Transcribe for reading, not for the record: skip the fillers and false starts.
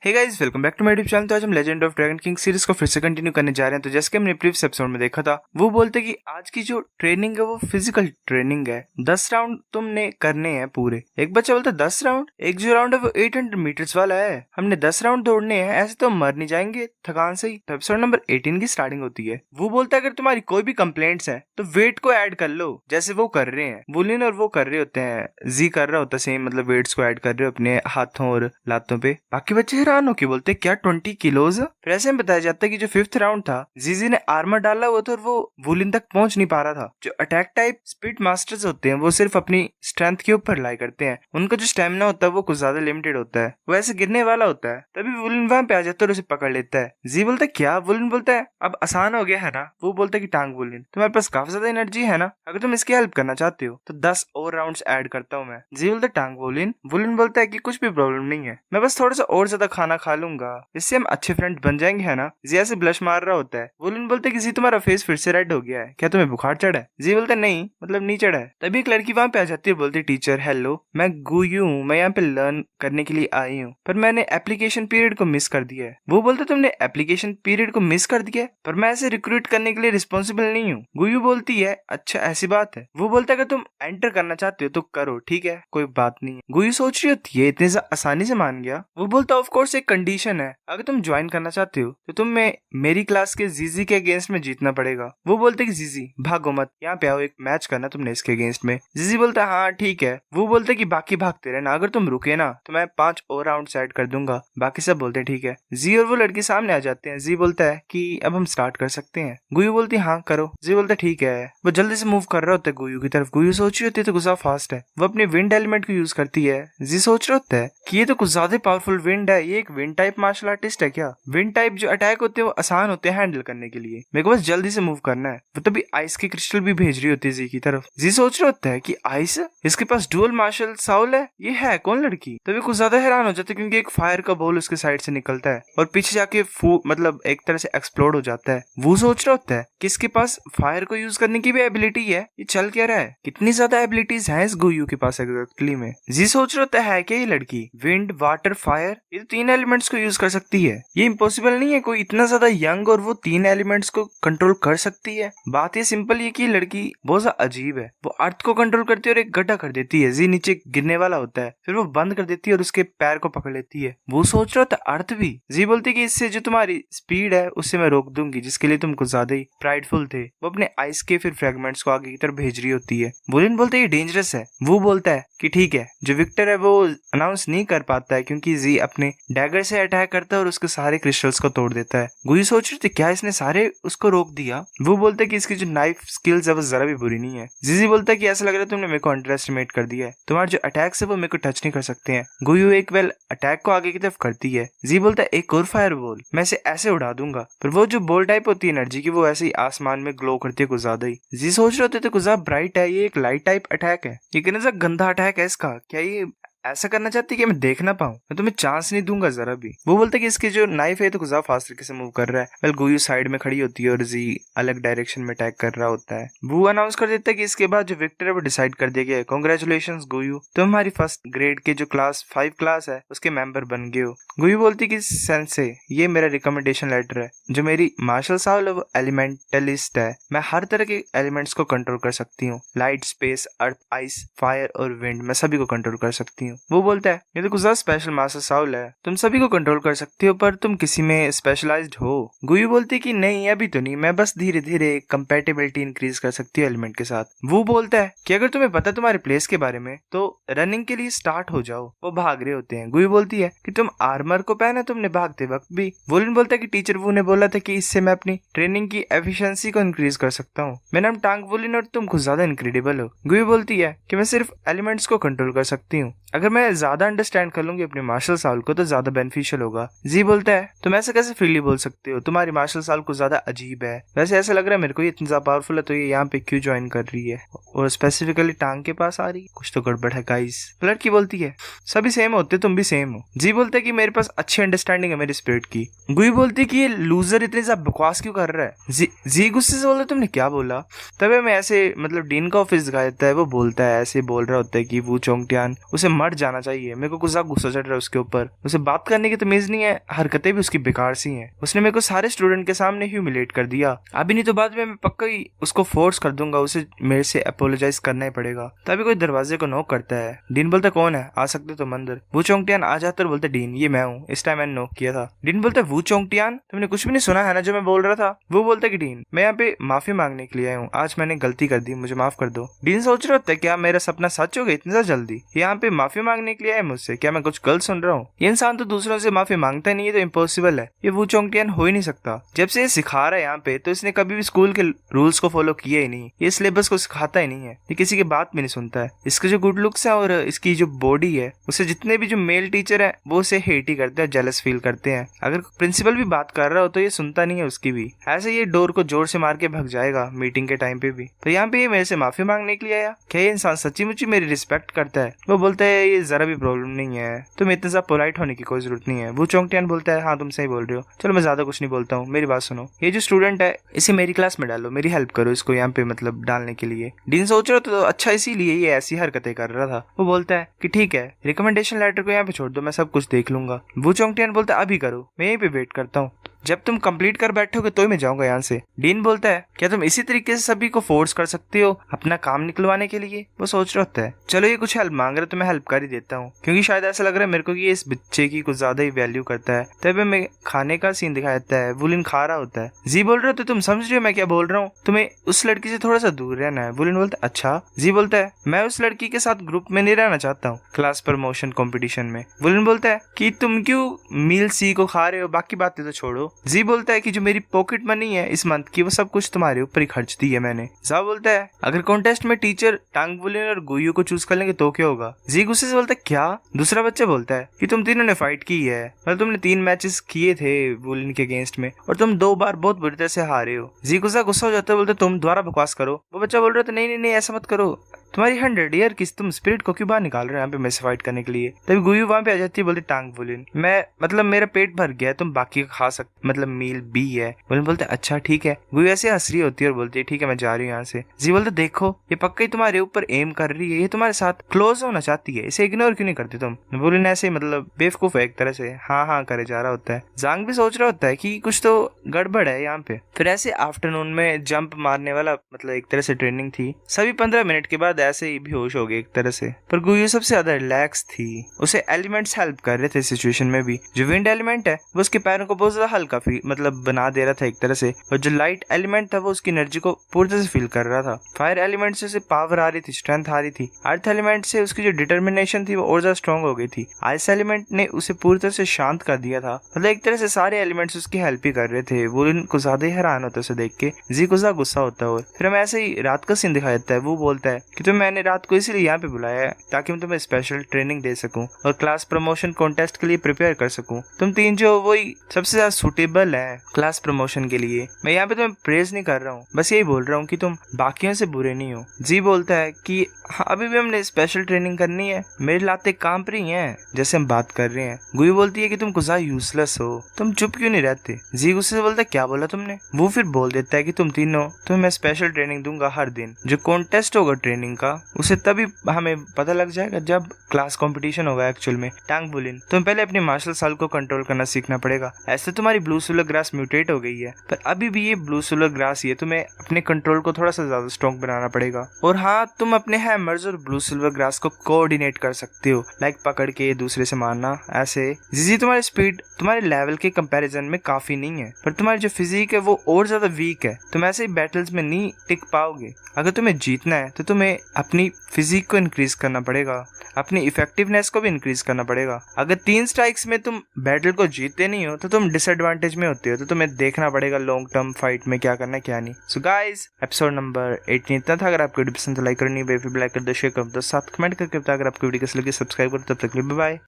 Hey guys, welcome back to my YouTube channel. तो आज हम legend of dragon king series को फिर से कंटिन्यू करने जा रहे हैं। तो जैसे कि हमने प्रीवियस एपिसोड में देखा था, वो बोलते कि आज की जो ट्रेनिंग है वो फिजिकल ट्रेनिंग है। 10 राउंड तुमने करने हैं पूरे। एक बच्चा बोलता 10 राउंड, एक जो राउंड है वो 800 मीटर्स वाला है, हमने 10 राउंड दौड़ने हैं, ऐसे तो मर नहीं जाएंगे थकान से ही। तो एपिसोड नंबर 18 की स्टार्टिंग होती है। वो बोलता है अगर तुम्हारी कोई भी कंप्लेंट्स है तो वेट को ऐड कर लो, जैसे वो कर रहे हैं वुलिन और वो कर रहे होते हैं। जी कर रहा होता सेम, मतलब वेट्स को ऐड कर रहे हो अपने हाथों और लातों पे। बाकी बच्चे हैरान होके बोलते क्या 20 किलोज। फिर ऐसे में बताया जाता है कि जो 5th राउंड था, जीजी ने आर्मर डाला हुआ था और वो वुलिन तक पहुंच नहीं पा रहा था। जो अटैक टाइप स्पीड मास्टर्स होते हैं वो सिर्फ अपनी स्ट्रेंथ के ऊपर लाई करते हैं, उनका जो स्टेमिना होता है वो कुछ ज्यादा लिमिटेड होता है, वो ऐसे गिरने वाला होता है। तभी वुलिन वहां पे आ जाता है और उसे पकड़ लेता है। जी बोलता है क्या? वुलिन बोलता है अब आसान हो गया है ना। वो बोलता है कि टांग वुलिन, तुम्हारे पास काफी ज्यादा एनर्जी है ना, अगर तुम इसकी हेल्प करना चाहते हो तो 10 और राउंड्स ऐड करता हूँ मैं। जी बोलता है टांग वुलिन। वुलिन बोलता है कि कुछ भी प्रॉब्लम नहीं है, मैं बस थोड़ा सा और ज्यादा खाना खा लूंगा, इससे हम अच्छे फ्रेंड बन जाएंगे, है ना। जिया से ब्लश मार रहा होता है। वुलिन बोलते कि जी तुम्हारा फेस फिर से रेड हो गया है, क्या तुम्हें बुखार चढ़ा है? जी बोलते नहीं, मतलब नहीं चढ़ा है। तभी एक लड़की वहां पे आ जाती है, बोलती टीचर हेलो, मैं गुयू हूँ, मैं यहाँ पे लर्न करने के लिए आई हूँ, पर मैंने एप्लीकेशन पीरियड को मिस कर दिया है। वो बोलते तुमने एप्लीकेशन पीरियड को मिस कर दिया है, पर मैं ऐसे रिक्रूट करने के लिए रिस्पॉन्सिबल नहीं हूँ। गुयू बोलती है अच्छा ऐसी बात है। वो बोलता है अगर तुम एंटर करना चाहते हो तो करो, ठीक है कोई बात नहीं है। गुयू सोच रही होती है इतने आसानी से मान गया। वो बोलता ऑफ कोर्स एक कंडीशन है, अगर तुम ज्वाइन करना चाहते हो तो तुम्हें मेरी क्लास के जीजी के अगेंस्ट में जीतना पड़ेगा। वो बोलते कि जीजी भागो मत, यहाँ पे आओ, एक मैच करना तुमने इसके अगेंस्ट में। जीजी बोलता हाँ ठीक है। वो बोलते कि बाकी भागते रहना, अगर तुम रुके ना तो मैं 5 और राउंड ऐड कर दूंगा। बाकी सब बोलते ठीक है। जी और वो लड़की सामने आ जाते हैं। जी बोलता है कि अब हम स्टार्ट कर सकते हैं। गुयू बोलती हाँ करो। जी बोलता ठीक है। वो जल्दी से मूव कर रहा होता है गुयू की तरफ। गुयू सोच रही होती है तो गुस्सा फास्ट है, वो अपने विंड एलिमेंट को यूज करती है। जी सोच रहा होता है कि ये तो कुछ ज्यादा पावरफुल विंड है, ये एक विंड टाइप मार्शल आर्टिस्ट है क्या? विंड टाइप जो अटैक होते हैं वो आसान होते हैं हैंडल करने के लिए, मेरे को बस जल्दी से मूव करना है। वो तभी आइस की क्रिस्टल भी भेज रही होती है जी की तरफ। जी सोच रहा होता है कि आइस, इसके पास डुअल मार्शल साउल है, ये है कौन लड़की? तभी कुछ ज्यादा हैरान हो जाता है क्योंकि एक फायर का बॉल उसके साइड से निकलता है और पीछे जाके मतलब एक तरह से एक्सप्लोड हो जाता है। वो सोच रहा होता है कि इसके पास फायर को यूज करने की भी एबिलिटी है, ये चल क्या रहा है? कितनी ज्यादा एबिलिटीज हैं इस गुयू के पास एग्जैक्टली में। जी सोच रहा होता है क्या ये लड़की विंड वाटर फायर, ये 3 एलिमेंट्स को यूज कर सकती है? ये इम्पॉसिबल नहीं है, कोई इतना ज्यादा यंग और वो 3 एलिमेंट्स को कंट्रोल कर सकती है। बात ये सिंपल है कि लड़की बहुत ज्यादा अजीब है, वो अर्थ को कंट्रोल करती है और एक गड्ढा कर देती है। जी नीचे गिरने वाला होता है, फिर वो बंद कर देती है और उसके पैर को पकड़ लेती है। वो सोच रहा था अर्थ भी। जी बोलती है कि इससे जो तुम्हारी स्पीड है उससे मैं रोक दूंगी, जिसके लिए तुम कुछ ज्यादा ही प्राइडफुल थे। वो अपने आइस के फिर फ्रेगमेंट्स को आगे की तरफ भेज रही होती है। वुलिन बोलते ये डेंजरस है। वो बोलता है कि ठीक है। जो विक्टर है वो अनाउंस नहीं कर पाता है क्योंकि जी अपने डैगर से अटैक करता है और उसके सारे क्रिस्टल्स को तोड़ देता है। गुयू सोच रही थी क्या इसने सारे उसको रोक दिया। वो बोलता है कि इसकी जो नाइफ स्किल्स है वो जरा भी बुरी नहीं है। जीजी बोलता है कि ऐसा लग रहा है तुमने मेरे को अंडर एस्टिमेट कर दिया है, तुम्हारे जो अटैक्स है वो मेरे को टच नहीं कर सकते हैं। गुयू एक वेल अटैक को आगे की तरफ करती है। जी बोलता है एक और फायर बॉल, मैं इसे ऐसे उड़ा दूंगा। पर वो जो बॉल टाइप होती है एनर्जी की, वो ऐसे ही आसमान में ग्लो करती है कुछ ज्यादा ही। जी सोच रहे होते थे कुछ ज्यादा ब्राइट है, ये एक लाइट टाइप अटैक है, ये कितना गंदा अटैक है इसका, क्या ये ऐसा करना चाहती है कि मैं देख ना पाऊं? मैं तुम्हें चांस नहीं दूंगा जरा भी। वो बोलता है कि इसकी जो नाइफ है तो कुछ फास्ट तरीके से मूव कर रहा है। वेल गुयू साइड में खड़ी होती है और जी अलग डायरेक्शन में अटैक कर रहा होता है। वो अनाउंस कर देता है कि इसके बाद जो विक्टर है वो डिसाइड कर दिया गया है, कांग्रेचुलेशंस गुयू, तुम हमारी फर्स्ट ग्रेड के जो क्लास 5 क्लास है उसके मेंबर बन गए हो। गुयू बोलती कि सेंसे ये मेरा रिकमेंडेशन लेटर है, जो मेरी मार्शल साउल वो एलिमेंटलिस्ट है, मैं हर तरह के एलिमेंट्स को कंट्रोल कर सकती हूँ, लाइट स्पेस अर्थ आइस फायर और विंड, मैं सभी को कंट्रोल कर सकती हूँ। वो बोलता है ये तो कुछ ज्यादा स्पेशल मास्टर साउल है, तुम सभी को कंट्रोल कर सकती हो पर तुम किसी में स्पेशलाइज्ड हो। गुयू बोलती कि नहीं अभी तो नहीं, मैं बस धीरे धीरे कंपेटिबिलिटी इंक्रीज कर सकती हूँ एलिमेंट के साथ। वो बोलता है कि अगर तुम्हें पता तुम्हारे प्लेस के बारे में तो रनिंग के लिए स्टार्ट हो जाओ। वो भाग रहे होते हैं। गुयू बोलती है कि तुम आर्मर को पहना तुमने भागते वक्त भी। वुलिन बोलता है कि टीचर वू ने बोला था कि इससे मैं अपनी ट्रेनिंग की एफिशिएंसी को इंक्रीज कर सकता हूँ। मेरा नाम टांग वुलिन और तुम कुछ ज्यादा इनक्रेडिबल हो। गुयू बोलती है कि मैं सिर्फ एलिमेंट्स को कंट्रोल कर सकती हूँ, अगर मैं ज्यादा अंडरस्टैंड कर लूंगी अपने मार्शल साउल को तो ज्यादा बेनिफिशियल होगा। जी बोलता है तुम ऐसे कैसे फ्रीली बोल सकते हो, तुम्हारी मार्शल साउल कुछ ज्यादा अजीब है, वैसे ऐसा लग रहा है मेरे को ये इतनी ज्यादा पावरफुल है तो ये यहाँ पे क्यों ज्वाइन कर रही है और स्पेसिफिकली टांग के पास आ रही है, कुछ तो गड़बड़ है गाइस। लड़की बोलती है सभी सेम होते तुम भी सेम हो। जी बोलता है कि मेरे पास अच्छी अंडरस्टैंडिंग है मेरी स्पिरिट की। गुई बोलती है कि ये लूजर इतनी ज्यादा बकवास क्यों कर रहा है। जी गुस्से से बोलता तुमने क्या बोला। तब मैं ऐसे मतलब डीन का ऑफिस दिखा देता है। वो बोलता है ऐसे बोल रहा होता है कि वो चोंगटियान उसे मर हट जाना चाहिए, मेरे को कुछ ज्यादा गुस्सा चढ़ रहा है उसके ऊपर, उसे बात करने की तमीज नहीं है, हरकतें भी उसकी बेकार सी हैं, उसने मेरे को सारे स्टूडेंट के सामने ह्यूमिलेट कर दिया, अभी नहीं तो बाद में मैं पक्का ही उसको फोर्स कर दूंगा, उसे मेरे से अपोलोजाइज करना ही पड़ेगा। तभी कोई दरवाजे को नॉक करता है। डीन बोलता कौन है, आ सकते तुम अंदर। वू चोंगटियान आ जाता और बोलते डीन ये मैं हूँ, इस टाइम मैंने नॉक किया था। डीन बोलता वू चोंगटियान तुमने कुछ भी नहीं सुना है ना जो मैं बोल रहा था। वो बोलता कि डीन मैं यहाँ पे माफी मांगने के लिए आया हूँ, आज मैंने गलती कर दी, मुझे माफ कर दो। डीन सोच रहा होता है क्या मेरा सपना सच हो गया इतनी ज्यादा जल्दी, यहाँ पे माफी मांगने के लिए आया मुझसे, क्या मैं कुछ गलत सुन रहा हूँ। ये इंसान तो दूसरों से माफी मांगता नहीं है, तो इम्पॉसिबल है, ये वू चोंगटियान हो ही नहीं सकता। जब से ये सिखा रहा है यहाँ पे तो इसने कभी भी स्कूल के रूल्स को फॉलो किया ही नहीं, ये सिलेबस को सिखाता ही नहीं है, ये किसी की बात भी नहीं सुनता है। इसके जो गुड लुक्स है और इसकी जो बॉडी है उसे जितने भी जो मेल टीचर है वो उसे हेट ही करते हैं, जेलस फील करते हैं। अगर प्रिंसिपल भी बात कर रहा हो तो ये सुनता नहीं है उसकी भी, ऐसे ये डोर को जोर से मार के भग जाएगा मीटिंग के टाइम पे भी। तो यहाँ पे ये मेरे से माफी मांगने के लिए आया, क्या ये इंसान सच्ची मुच्ची मेरी रिस्पेक्ट करता है। वो बोलता है ये जरा भी प्रॉब्लम नहीं है, तुम्हें इतना ज्यादा पोलाइट होने की कोई जरूरत नहीं है। वो चोंगटियान बोलता है हाँ तुम सही बोल रहे हो, चलो मैं ज्यादा कुछ नहीं बोलता हूँ, मेरी बात सुनो, ये जो स्टूडेंट है इसे मेरी क्लास में डालो, मेरी हेल्प करो इसको यहाँ पे मतलब डालने के लिए। डीन सोच रहा तो अच्छा इसीलिए ये ऐसी हरकतें कर रहा था। वो बोलता है कि ठीक है रिकमेंडेशन लेटर को यहाँ पे छोड़ दो, मैं सब कुछ देख लूंगा। वो चोंगटियान बोलता है अभी करो, मैं यहीं पे वेट करता हूँ, जब तुम कंप्लीट कर बैठोगे तो ही मैं जाऊंगा यहाँ से। डीन बोलता है क्या तुम इसी तरीके से सभी को फोर्स कर सकते हो अपना काम निकलवाने के लिए। वो सोच रहा होता है चलो ये कुछ हेल्प मांग रहा है तो मैं हेल्प कर ही देता हूँ, क्योंकि शायद ऐसा लग रहा है मेरे को कि ये इस बच्चे की कुछ ज्यादा ही वैल्यू करता है। तभी मैं खाने का सीन दिखाया जाता है, वुलिन खा रहा होता है। जी बोल रहे हो तो तुम समझ रहे हो मैं क्या बोल रहा हूँ, तुम्हें उस लड़की से थोड़ा सा दूर रहना है। वुलिन बोलता है अच्छा। जी बोलता है मैं उस लड़की के साथ ग्रुप में नहीं रहना चाहता हूँ क्लास प्रमोशन कॉम्पिटिशन में। वुलिन बोलता है कि तुम क्यों मील सी को खा रहे हो, बाकी बातें तो छोड़ो। जी बोलता है कि जो मेरी पॉकेट मनी है इस मंथ की वो सब कुछ तुम्हारे ऊपर ही खर्च दी है मैंने। जा बोलता है अगर कॉन्टेस्ट में टीचर टांग वुलिन और गुयू को चूज कर लेंगे तो क्या होगा। जी गुस्से से बोलता है क्या। दूसरा बच्चा बोलता है कि तुम तीनों ने फाइट की है, मतलब तुमने 3 मैचेस किए थे वुलिन के अगेंस्ट में और तुम 2 बार बहुत बुरी तरह से हारे हो। जी गुस्सा हो जाता है, बोलते तुम दोबारा बकवास करो। वो बच्चा बोल रहा था नहीं नहीं नहीं ऐसा मत करो, तुम्हारी 100 ईयर की तुम स्पिरिट को क्यों बाहर निकाल रहे हो यहाँ पे मेरे से फाइट करने के लिए। तभी गुयू वहां पे आ जाती है, बोलती टांग वुलिन मैं मतलब मेरा पेट भर गया, तुम बाकी का खा सकते, मतलब मील बी है। वुलिन बोलते अच्छा ठीक है। गुयू ऐसे हंस रही होती है और बोलती है ठीक है मैं जा रही हूँ यहाँ से। जी बोलते देखो ये पक्का ही तुम्हारे ऊपर एम कर रही है, ये तुम्हारे साथ क्लोज होना चाहती है, इसे इग्नोर क्यों नहीं करती तुम। वुलिन ऐसे मतलब बेवकूफ है एक तरह से, हाँ हाँ करे जा रहा होता है। जांग भी सोच रहा होता है कि कुछ तो गड़बड़ है यहाँ पे। फिर ऐसे आफ्टरनून में जंप मारने वाला मतलब एक तरह से ट्रेनिंग थी, सभी 15 मिनट के बाद ऐसे ही बेहोश हो गए एक तरह से। पर गुयू सबसे ज्यादा रिलैक्स थी, उसे एलिमेंट्स हेल्प कर रहे थे सिचुएशन में भी। जो विंड एलिमेंट है वो उसके पैरों को बहुत ज्यादा हल्का फील मतलब बना दे रहा था एक तरह से, और जो लाइट एलिमेंट था वो उसकी एनर्जी को पूरी तरह से फील कर रहा था। फायर एलिमेंट से उसे पावर आ रही थी, स्ट्रेंथ आ रही थी। अर्थ एलिमेंट से उसकी जो डिटर्मिनेशन थी वो और ज्यादा स्ट्रॉन्ग हो गई थी। आइस एलिमेंट ने उसे पूरी तरह से शांत कर दिया था, मतलब एक तरह से सारे एलिमेंट्स उसकी हेल्प ही कर रहे थे। वो इनको ज्यादा ही हैरान होता उसे देख के। जी को ज्यादा गुस्सा होता है। और फिर हमें ऐसे ही रात का सीन दिखाया जाता है। वो बोलता है कि तुम मैंने रात को इसलिए यहाँ पे बुलाया है ताकि मैं तुम्हें स्पेशल ट्रेनिंग दे सकूं और क्लास प्रमोशन कॉन्टेस्ट के लिए प्रिपेयर कर सकूं। तुम 3 जो वही सबसे ज्यादा सुटेबल है क्लास प्रमोशन के लिए। मैं यहाँ पे तुम्हें प्रेज नहीं कर रहा हूँ, बस यही बोल रहा हूँ कि तुम बाकियों से बुरे नहीं हो। जी बोलता है कि हाँ अभी भी हमने स्पेशल ट्रेनिंग करनी है, मेरी लातें कांप रही हैं जैसे हम बात कर रहे हैं। गुयू बोलती है कि तुम कुछ यूजलेस हो, तुम चुप क्यों नहीं रहते। जी गुस्से से बोलता है क्या बोला तुमने। वो फिर बोल देता है कि तुम तीनों तुम्हें मैं स्पेशल ट्रेनिंग दूंगा हर दिन। जो कॉन्टेस्ट होगा ट्रेनिंग का उसे तभी हमें पता लग जाएगा जब क्लास कंपटीशन होगा एक्चुअल में। टांग वुलिन तुम्हें पहले अपनी मार्शल साल को कंट्रोल करना सीखना पड़ेगा। ऐसे तुम्हारी ब्लू सोलर ग्रास म्यूटेट हो गई है, पर अभी भी ये ब्लू सोलर ग्रास ही है, तुम्हें अपने कंट्रोल को थोड़ा सा ज्यादा स्ट्रॉन्ग बनाना पड़ेगा। और हाँ तुम अपने हैमर्स और ब्लू सिल्वर ग्रास को कोऑर्डिनेट कर सकते हो, लाइक पकड़ के दूसरे से मारना ऐसे। जी तुम्हारी स्पीड तुम्हारे लेवल के कंपैरिजन में काफी नहीं है, पर तुम्हारी जो फिजिक है वो और ज्यादा वीक है, तुम ऐसे ही बैटल्स में नहीं टिक पाओगे। अगर तुम्हें जीतना है तो तुम्हें अपनी फिजिक को इंक्रीज करना पड़ेगा, अपनी इफेक्टिवनेस को भी इंक्रीज करना पड़ेगा। अगर 3 स्ट्राइक्स में तुम बैटल को जीतते नहीं हो तो तुम डिसएडवांटेज में होते हो, तो तुम्हें देखना पड़ेगा लॉन्ग टर्म फाइट में क्या करना क्या नहीं। सो गाइस एपिसोड नंबर 18 इतना था। अगर आपको वीडियो पसंद तो लाइक करनी, बेफिक्र लाइक कर दो, शेयर कर दो, साथ कमेंट करके बता। अगर आपको वीडियो कैसी लगी सब्सक्राइब करो। तब तक के लिए बाय बाय।